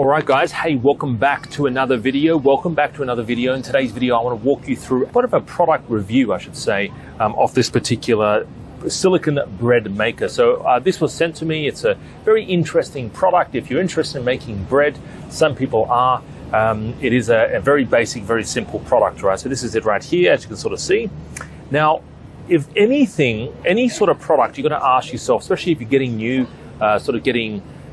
All right, guys. Hey, welcome back to another video. In today's video, I want to walk you through a bit of a product review, I should say, of this particular silicon bread maker. So this was sent to me. It's a very interesting product. If you're interested in making bread, some people are. It is a very basic, very simple product, right? So this is it right here, as you can sort of see. Now, if anything, any sort of product, you're going to ask yourself, especially if you're getting new,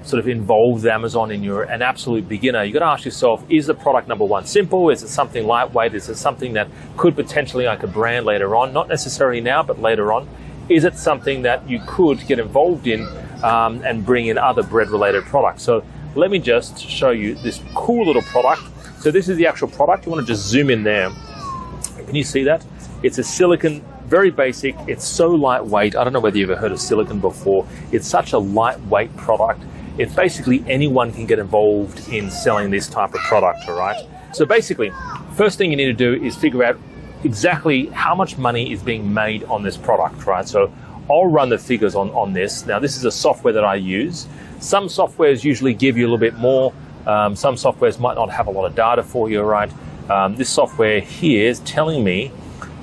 sort of involved with Amazon and you're an absolute beginner, you got to ask yourself, is the product, number one, simple? Is it something lightweight? Is it something that could potentially I could brand later on? Not necessarily now, but later on. Is it something that you could get involved in and bring in other bread-related products? So let me just show you this cool little product. So this is the actual product. You want to just zoom in there. Can you see that? It's a silicon, very basic. It's so lightweight. I don't know whether you've ever heard of silicon before. It's such a lightweight product. It's basically anyone can get involved in selling this type of product, all right? So basically, first thing you need to do is figure out exactly how much money is being made on this product, right? So I'll run the figures on this. Now, this is a software that I use. Some softwares usually give you a little bit more. Some softwares might not have a lot of data for you, right? This software here is telling me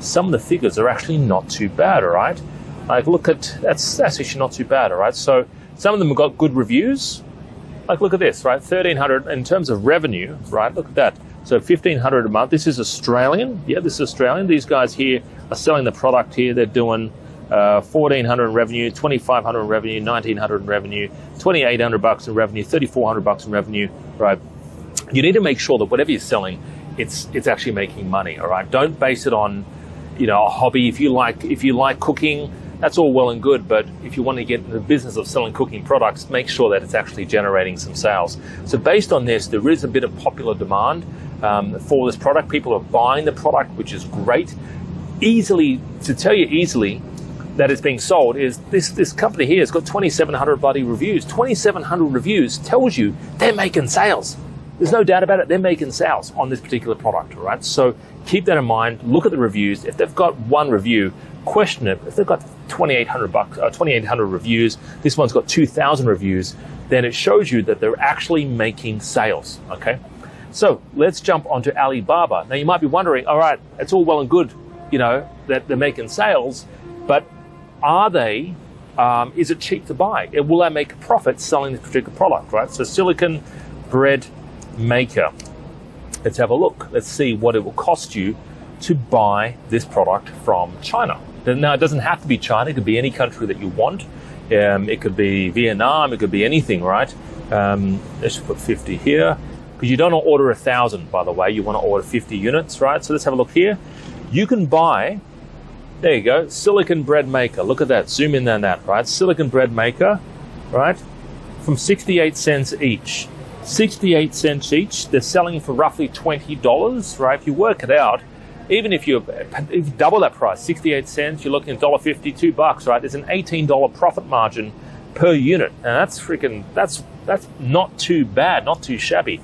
some of the figures are actually not too bad, all right? Like, look at, that's actually not too bad, all right? So some of them have got good reviews. Like, look at this, right? 1,300 in terms of revenue, right? Look at that. So 1,500 a month. This is Australian. Yeah, this is Australian. These guys here are selling the product here. They're doing 1,400 in revenue, 2,500 in revenue, 1,900 in revenue, 2,800 bucks in revenue, 3,400 bucks in revenue, right? You need to make sure that whatever you're selling, it's actually making money, all right? Don't base it on, you know, a hobby. If you like cooking, that's all well and good, but if you want to get in the business of selling cooking products, make sure that it's actually generating some sales. So based on this, there is a bit of popular demand for this product. People are buying the product, which is great. Easily, to tell you easily that it's being sold, is this company here has got 2,700 bloody reviews. 2,700 reviews tells you they're making sales. There's no doubt about it. They're making sales on this particular product, all right? So keep that in mind. Look at the reviews. If they've got one review, question it. If they've got 2,800 reviews, this one's got 2,000 reviews, then it shows you that they're actually making sales, okay? So let's jump onto Alibaba. Now you might be wondering, all right, it's all well and good, you know, that they're making sales, but are they, is it cheap to buy? Will they make a profit selling this particular product, right? So silicon bread maker. Let's have a look. Let's see what it will cost you to buy this product from China. Now, it doesn't have to be China. It could be any country that you want. It could be Vietnam. It could be anything, right? Let's put 50 here. Because you don't want to order 1,000, by the way. You want to order 50 units, right? So let's have a look here. You can buy, there you go, silicon bread maker. Look at that. Zoom in on that, right? Silicon bread maker, right? From 68 cents each. 68 cents each. They're selling for roughly $20, right? If you work it out, even if you double that price, 68 cents, you're looking at $1.50, $2, right? There's an $18 profit margin per unit. And that's not too bad, not too shabby.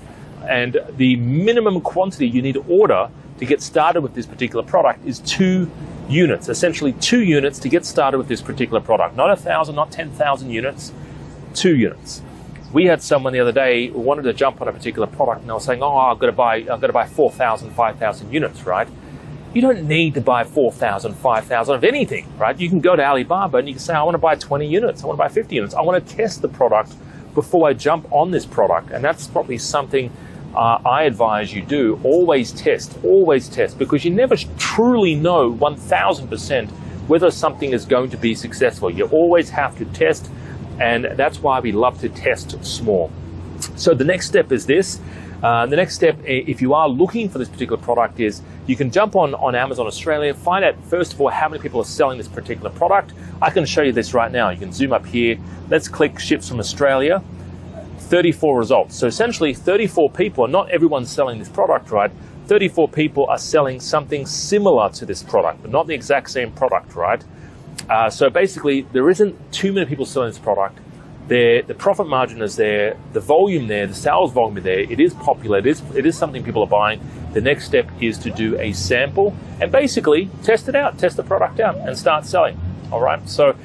And the minimum quantity you need to order to get started with this particular product is 2 units, essentially 2 units to get started with this particular product. Not 1,000, not 10,000 units, 2 units. We had someone the other day who wanted to jump on a particular product, and they were saying, "Oh, I've got to buy 4,000, 5,000 units, right?" You don't need to buy 4,000, 5,000 of anything, right? You can go to Alibaba and you can say, "I want to buy 20 units. I want to buy 50 units. I want to test the product before I jump on this product." And that's probably something I advise you do. Always test, because you never truly know 1,000% whether something is going to be successful. You always have to test. And that's why we love to test small. So the next step is this. The next step, if you are looking for this particular product, is you can jump on Amazon Australia, find out, first of all, how many people are selling this particular product. I can show you this right now. You can zoom up here. Let's click Ships from Australia. 34 results. So essentially 34 people, not everyone's selling this product, right? 34 people are selling something similar to this product, but not the exact same product, right? So basically, there isn't too many people selling this product. The profit margin is there, the volume there, the sales volume is there. It is popular. It is something people are buying. The next step is to do a sample and basically test it out, test the product out, and start selling. All right. So,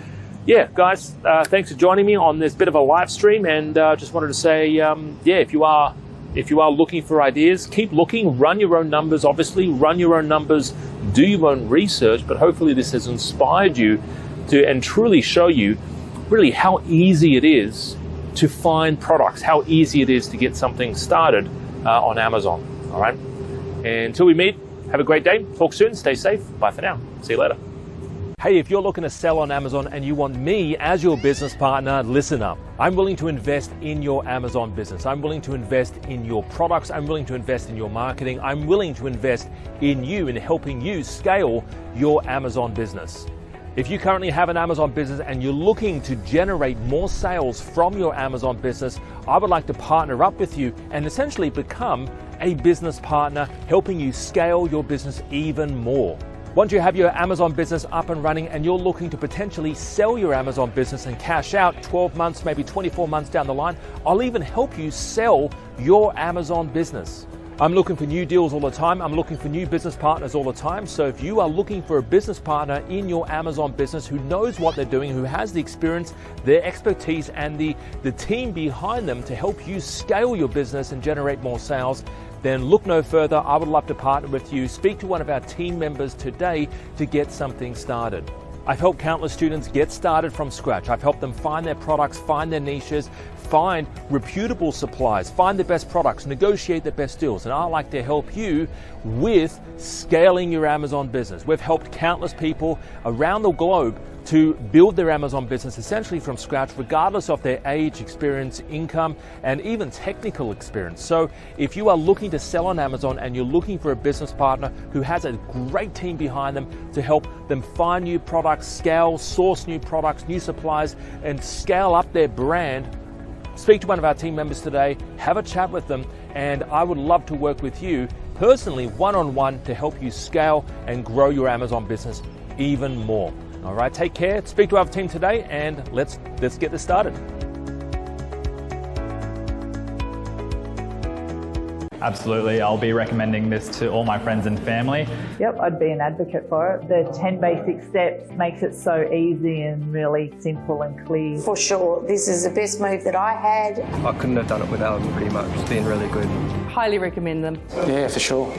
yeah, guys, thanks for joining me on this bit of a live stream, and just wanted to say, yeah, if you are if you are looking for ideas, keep looking, run your own numbers, obviously, run your own numbers, do your own research, but hopefully this has inspired you to and truly show you really how easy it is to find products, how easy it is to get something started on Amazon, all right? And until we meet, have a great day, talk soon, stay safe, bye for now, see you later. Hey, if you're looking to sell on Amazon and you want me as your business partner, listen up. I'm willing to invest in your Amazon business. I'm willing to invest in your products. I'm willing to invest in your marketing. I'm willing to invest in you, in helping you scale your Amazon business. If you currently have an Amazon business and you're looking to generate more sales from your Amazon business, I would like to partner up with you and essentially become a business partner, helping you scale your business even more. Once you have your Amazon business up and running and you're looking to potentially sell your Amazon business and cash out 12 months, maybe 24 months down the line, I'll even help you sell your Amazon business. I'm looking for new deals all the time. I'm looking for new business partners all the time. So if you are looking for a business partner in your Amazon business who knows what they're doing, who has the experience, their expertise, and the team behind them to help you scale your business and generate more sales, then look no further. I would love to partner with you. Speak to one of our team members today to get something started. I've helped countless students get started from scratch. I've helped them find their products, find their niches, find reputable suppliers, find the best products, negotiate the best deals. And I'd like to help you with scaling your Amazon business. We've helped countless people around the globe to build their Amazon business essentially from scratch, regardless of their age, experience, income, and even technical experience. So if you are looking to sell on Amazon and you're looking for a business partner who has a great team behind them to help them find new products, scale, source new products, new supplies, and scale up their brand, speak to one of our team members today, have a chat with them, and I would love to work with you personally, one-on-one, to help you scale and grow your Amazon business even more. All right, take care, speak to our team today, and let's get this started. Absolutely, I'll be recommending this to all my friends and family. Yep, I'd be an advocate for it. The 10 basic steps makes it so easy and really simple and clear. For sure, this is the best move that I had. I couldn't have done it without them pretty much. It's been really good. Highly recommend them. Yeah, for sure.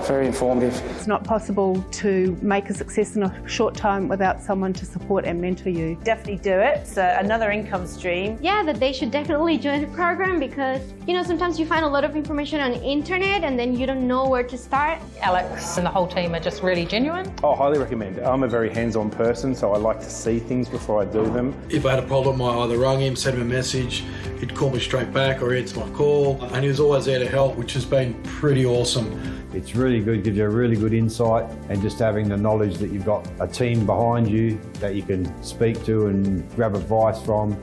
Very informative. It's not possible to make a success in a short time without someone to support and mentor you. Definitely do it. It's another income stream. Yeah, that they should definitely join the program because, sometimes you find a lot of information on the internet and then you don't know where to start. Alex and the whole team are just really genuine. I highly recommend it. I'm a very hands-on person, so I like to see things before I do them. If I had a problem, I either rang him, sent him a message, he'd call me straight back or he'd answer my call, and he was always there to help, which has been pretty awesome. It's really good, gives you a really good insight, and just having the knowledge that you've got a team behind you that you can speak to and grab advice from.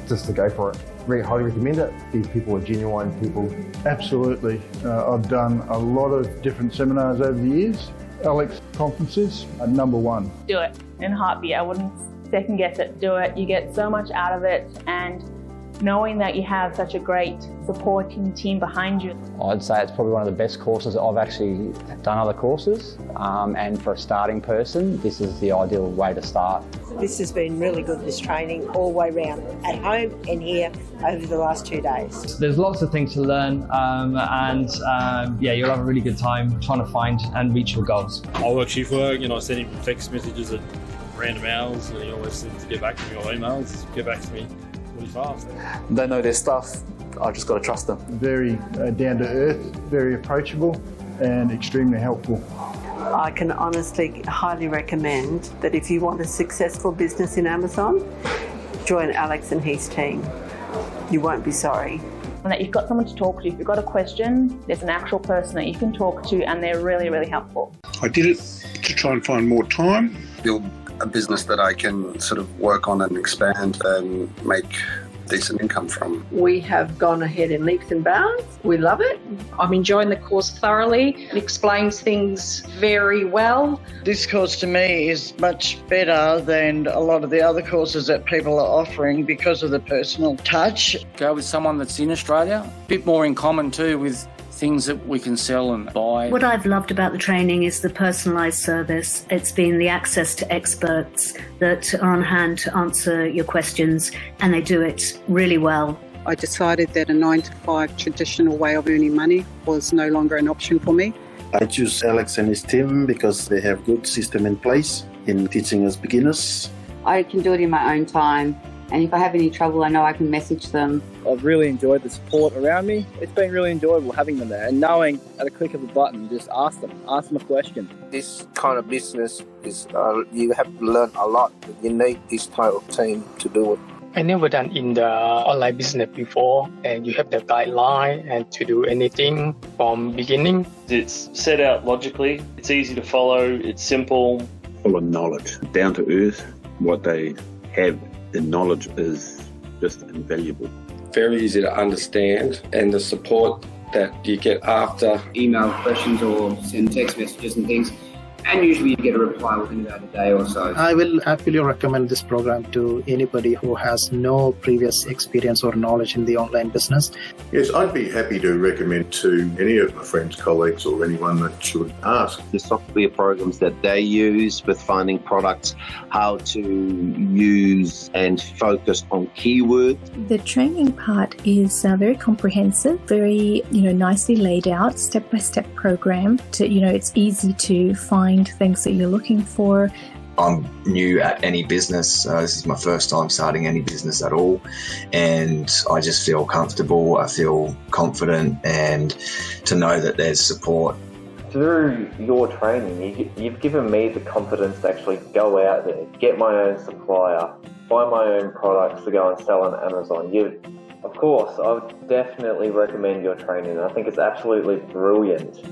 Just to go for it. Really highly recommend it. These people are genuine people. Absolutely. I've done a lot of different seminars over the years. Alex conferences are number one. Do it in a heartbeat. I wouldn't second guess it. Do it. You get so much out of it, and knowing that you have such a great supporting team behind you. I'd say it's probably one of the best courses. I've actually done other courses, and for a starting person, this is the ideal way to start. This has been really good, this training, all the way around, at home and here over the last 2 days. There's lots of things to learn, and you'll have a really good time trying to find and reach your goals. I work shift work, I send him text messages at random hours, and he always seems to get back to me, or emails, get back to me really fast. They know their stuff, I just got to trust them. Very down to earth, very approachable, and extremely helpful. I can honestly highly recommend that if you want a successful business in Amazon, join Alex and his team. You won't be sorry. And that you've got someone to talk to. If you've got a question, there's an actual person that you can talk to, and they're really, really helpful. I did it to try and find more time. Build a business that I can sort of work on and expand and make decent income from. We have gone ahead in leaps and bounds. We love it. I'm enjoying the course thoroughly. It explains things very well. This course to me is much better than a lot of the other courses that people are offering because of the personal touch. Go with someone that's in Australia. A bit more in common too with things that we can sell and buy. What I've loved about the training is the personalised service. It's been the access to experts that are on hand to answer your questions, and they do it really well. I decided that a 9-to-5 traditional way of earning money was no longer an option for me. I choose Alex and his team because they have good system in place in teaching us beginners. I can do it in my own time, and if I have any trouble, I know I can message them. I've really enjoyed the support around me. It's been really enjoyable having them there and knowing at a click of a button, you just ask them a question. This kind of business is, you have to learn a lot. You need this type of team to do it. I never done in the online business before, and you have the guideline and to do anything from beginning. It's set out logically, it's easy to follow, it's simple. Full of knowledge, down to earth. What they have in knowledge is just invaluable. Very easy to understand, and the support that you get after email questions or send text messages and things, and usually you get a reply within about a day or so. I will happily recommend this program to anybody who has no previous experience or knowledge in the online business. Yes, I'd be happy to recommend to any of my friends, colleagues, or anyone that should ask. The software programs that they use with finding products, how to use and focus on keywords. The training part is very comprehensive, very nicely laid out, step-by-step program. It's easy to find things that you're looking for. I'm new at any business. This is my first time starting any business at all, and I just feel comfortable, I feel confident, and to know that there's support. Through your training, you've given me the confidence to actually go out there, get my own supplier, find my own products to go and sell on Amazon. Of course, I would definitely recommend your training. I think it's absolutely brilliant.